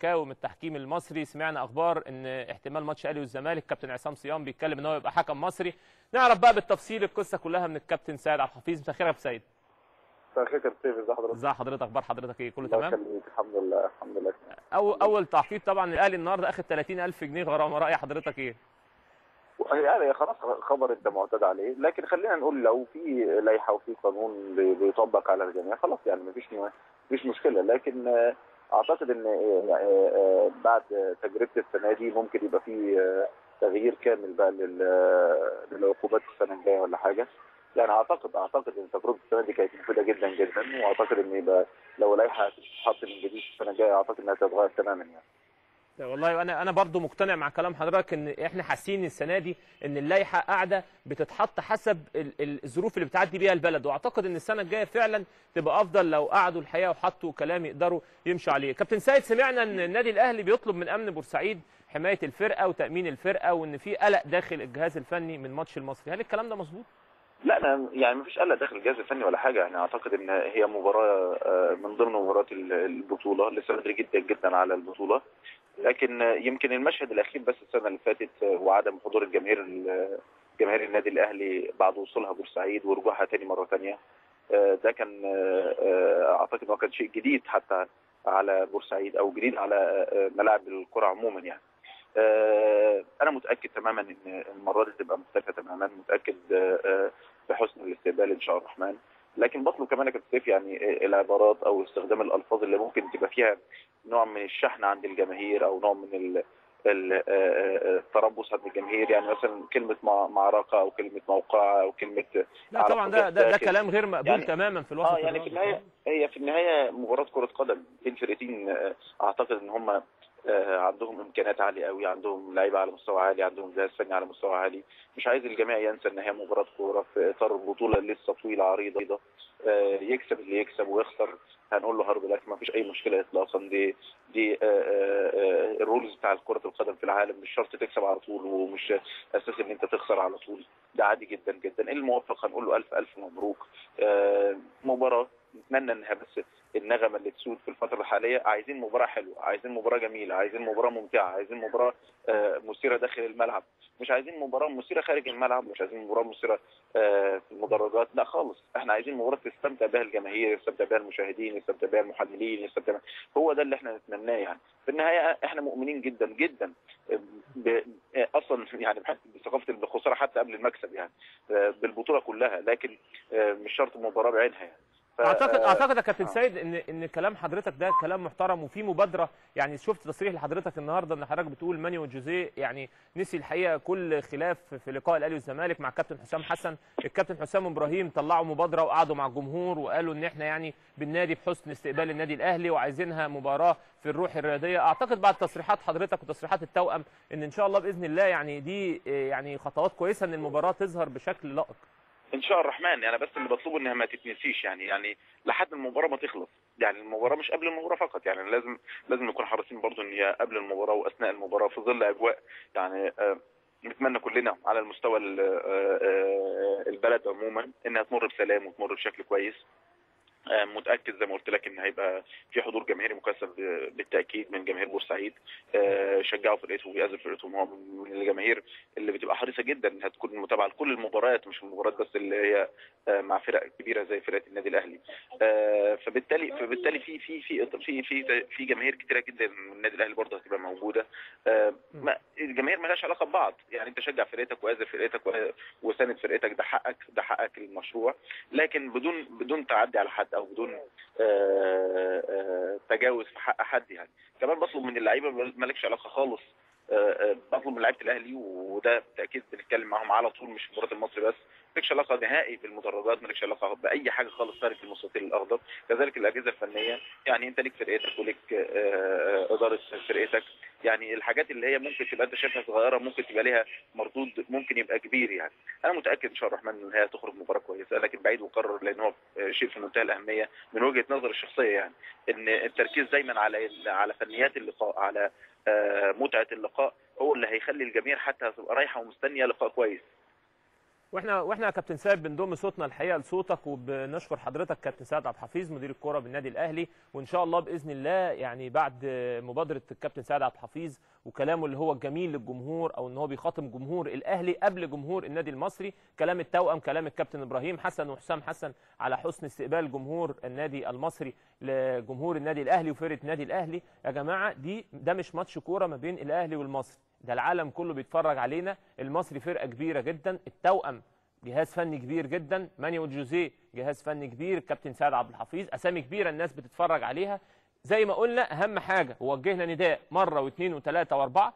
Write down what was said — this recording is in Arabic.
شكاوي من التحكيم المصري، سمعنا اخبار ان احتمال ماتش الاهلي والزمالك كابتن عصام صيام بيتكلم ان هو يبقى حكم مصري. نعرف بقى بالتفصيل القصه كلها من الكابتن سيد عبد الحفيظ. مساء الخير يا ابو سيد. مساء الخير يا كابتن سيف، ازي حضرتك؟ ازي حضرتك؟ اخبار حضرتك ايه؟ كله الله تمام؟ يخليك، الحمد لله الحمد لله. اول تعقيب طبعا، الاهلي النهارده اخد 30,000 جنيه غرامه، راي حضرتك ايه؟ يعني خلاص خبر انت معتاد عليه، لكن خلينا نقول لو في لائحه وفي قانون بيطبق على الجميع خلاص يعني مفيش مشكله. لكن اعتقد ان بعد تجربه السنه دي ممكن يبقى في تغيير كامل بقى للعقوبات السنه الجايه ولا حاجه. يعني اعتقد ان تجربه السنه دي كانت مفيده جدا جدا، واعتقد ان يبقى لو لائحه تتحط من جديد السنه الجايه اعتقد انها تتغير تماما يعني. والله انا برضو مقتنع مع كلام حضرتك ان احنا حاسين السنه دي ان اللائحه قاعده بتتحط حسب الظروف اللي بتعدي بيها البلد، واعتقد ان السنه الجايه فعلا تبقى افضل لو قعدوا الحقيقه وحطوا كلام يقدروا يمشوا عليه. كابتن سيد، سمعنا ان النادي الاهلي بيطلب من امن بورسعيد حمايه الفرقه وتامين الفرقه، وان في قلق داخل الجهاز الفني من ماتش المصري، هل الكلام ده مظبوط؟ لا انا يعني مفيش قلق داخل الجهاز الفني ولا حاجه، يعني اعتقد ان هي مباراه من ضمن مباريات البطوله، لسه بدري جدا جدا على البطوله. لكن يمكن المشهد الاخير بس السنه اللي فاتت وعدم حضور جماهير النادي الاهلي بعد وصولها بورسعيد ورجوعها تاني مره ثانيه، ده كان اعتقد انه كان شيء جديد حتى على بورسعيد او جديد على ملاعب الكره عموما يعني. انا متاكد تماما ان المره دي تبقى مختلفه تماما، متاكد بحسن الاستقبال ان شاء الرحمن. لكن بطلب كمان يا كابتن سيف يعني العبارات او استخدام الالفاظ اللي ممكن تبقى فيها نوع من الشحن عند الجماهير او نوع من التربص عند الجماهير، يعني مثلا كلمه معركه او كلمه موقعه او كلمه لا طبعا ده كلام غير مقبول يعني تماما في الوسط يعني في النهايه مباراه كره قدم بين فرقتين، اعتقد ان هم عندهم امكانيات عاليه قوي، عندهم لعيبه على مستوى عالي، عندهم جهاز فني على مستوى عالي. مش عايز الجميع ينسى ان هي مباراه كوره في اطار البطوله اللي لسه طويله عريضه. يكسب اللي يكسب ويخسر هنقول له هارد لك، ما فيش اي مشكله اطلاقا. دي الرولز بتاع كره القدم في العالم، مش شرط تكسب على طول ومش اساس ان انت تخسر على طول، ده عادي جدا جدا. الموفق هنقول له الف الف مبروك. مباراه نتمنى انها بس النغمه اللي تسود في الفتره الحاليه، عايزين مباراه حلوه، عايزين مباراه جميله، عايزين مباراه ممتعه، عايزين مباراه مثيره داخل الملعب، مش عايزين مباراه مثيره خارج الملعب، مش عايزين مباراه مثيره في المدرجات، لا خالص. احنا عايزين مباراه تستمتع بها الجماهير، يستمتع بها المشاهدين، يستمتع بها المحللين، هو ده اللي احنا نتمناه يعني. في النهايه احنا مؤمنين جدا جدا اصلا يعني بثقافه الخساره حتى قبل المكسب يعني بالبطوله كلها، لكن مش شرط مباراه بعينها يعني. اعتقد يا كابتن سيد ان كلام حضرتك ده كلام محترم وفي مبادره. يعني شفت تصريح لحضرتك النهارده ان حضرتك بتقول مانويل جوزيه يعني نسي الحقيقه كل خلاف في لقاء الاهلي والزمالك مع الكابتن حسام حسن. الكابتن حسام ابراهيم طلعوا مبادره وقعدوا مع الجمهور وقالوا ان احنا يعني بالنادي بحسن استقبال النادي الاهلي وعايزينها مباراه في الروح الرياضيه. اعتقد بعد تصريحات حضرتك وتصريحات التوأم ان شاء الله باذن الله يعني دي يعني خطوات كويسه ان المباراه تظهر بشكل لائق ان شاء الرحمن. انا بس اللي بطلبه انها ما تتنسيش يعني لحد المباراه ما تخلص، يعني المباراه مش قبل المباراه فقط، يعني لازم نكون حريصين برضو ان هي قبل المباراه واثناء المباراه في ظل اجواء يعني نتمنى كلنا على المستوى البلد عموما انها تمر بسلام وتمر بشكل كويس. متاكد زي ما قلت لك ان هيبقى في حضور جماهيري مكثف بالتاكيد من جماهير بورسعيد، شجعوا فرقتهم ويأذوا فرقتهم. هو من الجماهير اللي بتبقى حريصه جدا انها تكون متابعه لكل المباريات، مش المباريات بس اللي هي مع فرق كبيره زي فرقه النادي الاهلي. فبالتالي في جماهير كتيره جدا من النادي الاهلي برضه هتبقى موجوده. الجماهير ما لهاش علاقه ببعض، يعني انت شجع فرقتك وأذي فرقتك وساند فرقتك، ده حقك المشروع، لكن بدون تعدي على حد او بدون تجاوز في حق حد يعني. كمان بطلب من اللعيبه مالكش علاقه خالص، بطلب من لعيبه الاهلي وده بالتاكيد بنتكلم معاهم على طول مش في مباراه المصري بس، مالكش علاقه نهائي بالمدرجات، مالكش علاقه باي حاجه خالص خارج المستطيل الاخضر. كذلك الاجهزه الفنيه، يعني انت ليك فرقتك وليك اداره فرقتك، يعني الحاجات اللي هي ممكن تبقى انت شايفها صغيره ممكن تبقى ليها مردود ممكن يبقى كبير يعني. انا متاكد ان شاء الرحمن ان هي تخرج مباراه كويسه، لكن بعيد وقرر لان هو شيء في منتهى الاهميه من وجهه نظري الشخصيه، يعني ان التركيز دايما على فنيات اللقاء، على متعه اللقاء، هو اللي هيخلي الجماهير حتى تبقى رايحه ومستنيه لقاء كويس. واحنا يا كابتن سيد بنضم صوتنا الحقيقه لصوتك، وبنشكر حضرتك كابتن سيد عبد الحفيظ مدير الكره بالنادي الاهلي. وان شاء الله باذن الله يعني بعد مبادره الكابتن سيد عبد الحفيظ وكلامه اللي هو الجميل للجمهور، او ان هو بيخاطب جمهور الاهلي قبل جمهور النادي المصري، كلام التوأم كلام الكابتن ابراهيم حسن وحسام حسن على حسن استقبال جمهور النادي المصري لجمهور النادي الاهلي وفرقه النادي الاهلي. يا جماعه ده مش ماتش كوره ما بين الاهلي والمصري، ده العالم كله بيتفرج علينا. المصري فرقه كبيره جدا، التوأم جهاز فني كبير جدا، مانويل جوزيه جهاز فني كبير، الكابتن سيد عبد الحفيظ، اسامي كبيره الناس بتتفرج عليها. زي ما قلنا اهم حاجه ووجهنا نداء مره واثنين وثلاثه واربعه